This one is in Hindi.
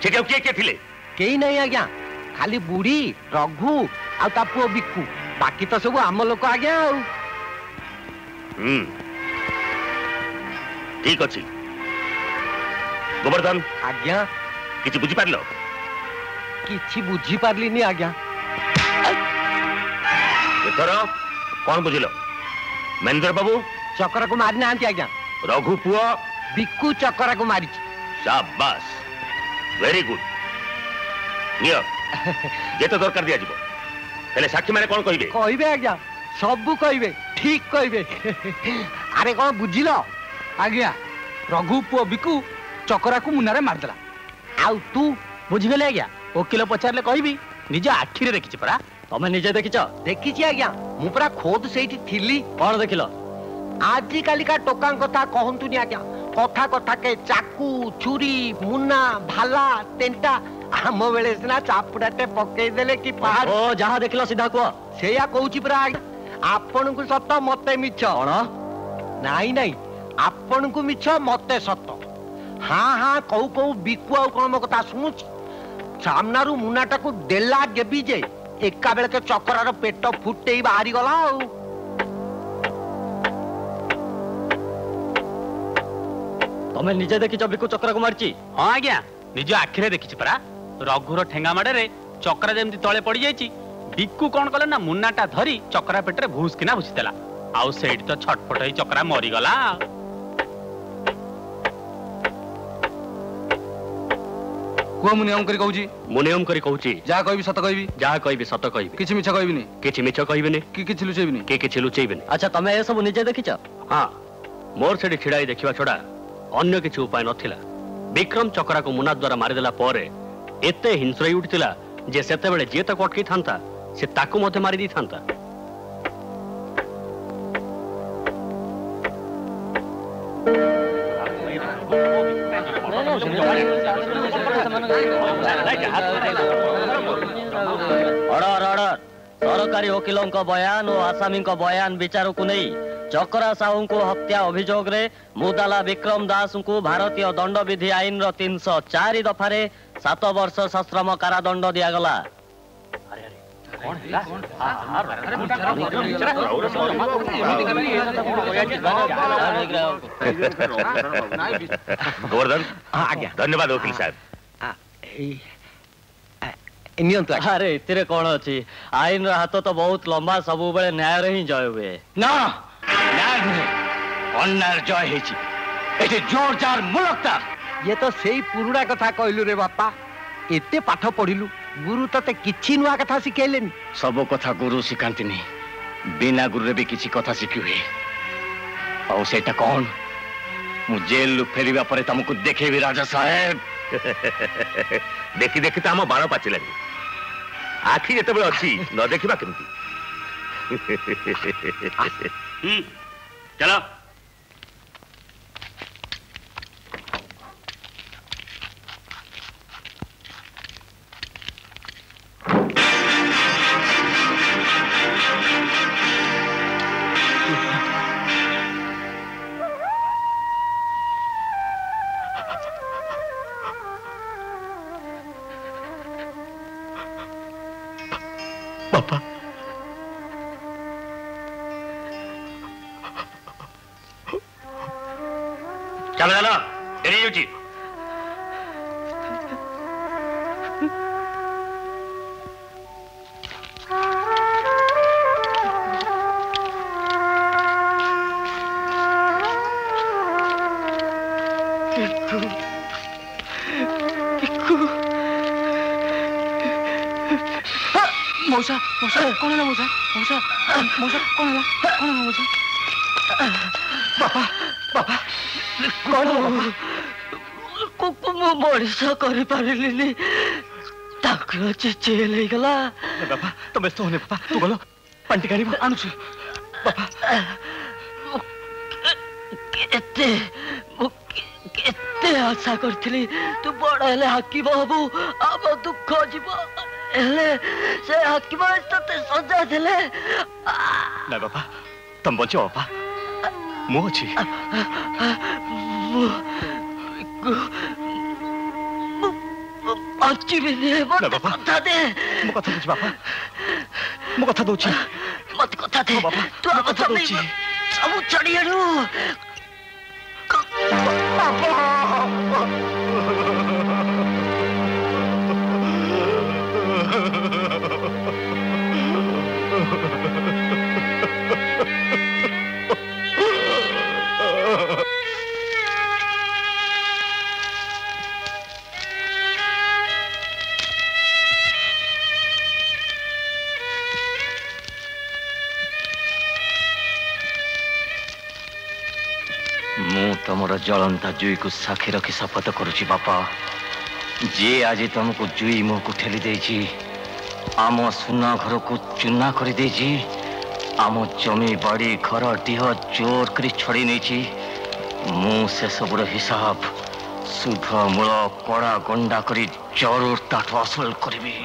सेठी किए किए थिले केही नहीं आज्ञा खाली बुढ़ी रघु आ ता पुओ बिकु बाकी तो सब आम लोक आज्ञा ठीक अच्छी गोवर्धन आज्ञा किसी बुझी पारलो किछि बुझी पारलिनी आज्ञा एथर कौन बुझिल महेंद्र बाबू चक्र को मारी ना आज्ञा रघु पुओ बिकु चक्र को मारी शाबाश वेरी गुड नियो जे तो दरकार दिया जीवो हेले साक्षी माने कोन कहिबे कहिबे आज्ञा सब कहिबे ठीक कहिबे अरे कोन बुझिलो आज्ञा रघु पुओ बिकु चक्रा को मुनारे मारदेला आउ तू बुझिगले आज्ञा वकील पचारले कहबी निज आखिरे देखिछि परा तमे निजे देखिछ देखिछि आज्ञा मु परा खोद सेठी थिली कोन देखिलो आजि काली का टोका कथा कहंतुनी आज्ञा कथा कथा के चाकू छुरी मुन्ना भाला तेंटा आम बेले सिना चापुड़ाटे पकई देले कि पहाड़ ओ जहां देखिलो सीधा को सेया कहूची परा आपन को सत मते मिछ कोन नाही नाही आपन को मिछ मते सत हाँ हाँ कहू कहू बिकु आ कोन मो कथा सुनुच सामनारू मुनाटा को देला गेबी जे एका बेले के चक्रार पेट फुटेई बाहरी गला तमे निजे देखिछ बिकु चक्र को मारची हां आज्ञा निज आखिरे देखिछि परा रघुर ठेंगा माडे रे चक्रा जेमती तळे पड़ी जाईची बिकु कोन कले ना मुन्नाटा धरी चक्रा पेटरे भूसकिना भूसितेला आउ सेठी तो छटपट होई चक्रा मरी गला को मुनियम करी कहूची जा कहबी सत कहबी किछि मिछ कहबिनी कि किछि लुचेबिनी अच्छा तमे ए सब निजे देखिछ हां मोर सेठी छिड़ाई देखिबा छोड़ा अन्य किछि उपाय नथिला विक्रम चक्रा को मुना द्वारा मारिदेला परे एते हिंसरई उठितिला जे सेते बेले जे तक अटकी थांता से ताकू मते मारी दी थांता ऑर्डर ऑर्डर सरकारी वकीलों का बयान और आसामी का बयान विचार को नहीं चक्रा साहू को हत्या अभियोग रे मुदाला विक्रम दास को भारतीय दंड विधि आईन रो 304 दफारे 7 वर्ष सश्रम कारादंड दिया गला गोवर्धन धन्यवाद वकील साहब अरे इतरे कौन अच्छी आईन हाथ तो बहुत लंबा सब बेले न्याय रे ही जय हुए ना न्याय नुहे अन्याय जय हेची एते जोरदार मुलकता ये तो सेही पुरुड़ा कथा कहलु रे बापा एते पाठ पढ़िलु गुरु तते किछि नुआ कथा सिखेलेनी सब कथा गुरु सिखांती नहीं बिना गुरु रे भी किछि कथा सिखि हुए और सेटा कौन मु जेल फेरिबा परे तुमको देखेबी राजा साहेब देखी देखी तो आम बाण पाचिलानी आखि जेते बेले अछि न देखिबा केमती चलो पापा चलो चलो डेरी होची मौसा मौसा कौन है मौसा मौसा मौसा कौन है मौसा बापा बापा कौन है बापा मु मଣିଷ କରି ପାରିଲିନି ତାଙ୍କର ଚେଚେଲ ହେଇଗଲା बापा तुम व्यस्त होने बापा तू गलो पांटी काढ़ी आणुछु बापा केते आशा करथिली तू बड़ हेले हाकिम हबु अब दुख जीव हेले से हाकिम तते सजा देले ना बापा तुम बचो बापा मु अछि ବଞ୍ଚିବିନି ମତେ କଥା ଦେ ମୋ କଥା ଦଉଛି ବାପା ମୋ କଥା ଦଉଛି ମତେ କଥା ଦେ ବାପା ତୁ ଆମ କଥା ଦଉଛି ସବୁ ଛାଡ଼ିଆରୁ तमर जलंता जुई को साक्षी रखी शपथ करुची बापा जी आज तुमको जुई मुह को ठेली देजी आम सुना घर को चुना कर देजी आम जमी बाड़ी घर डीह जोर कर छड़ी नहीं मु से सबुर हिसाब सुध मूल कड़ा गंडा करी जरूर ताठू असल करी।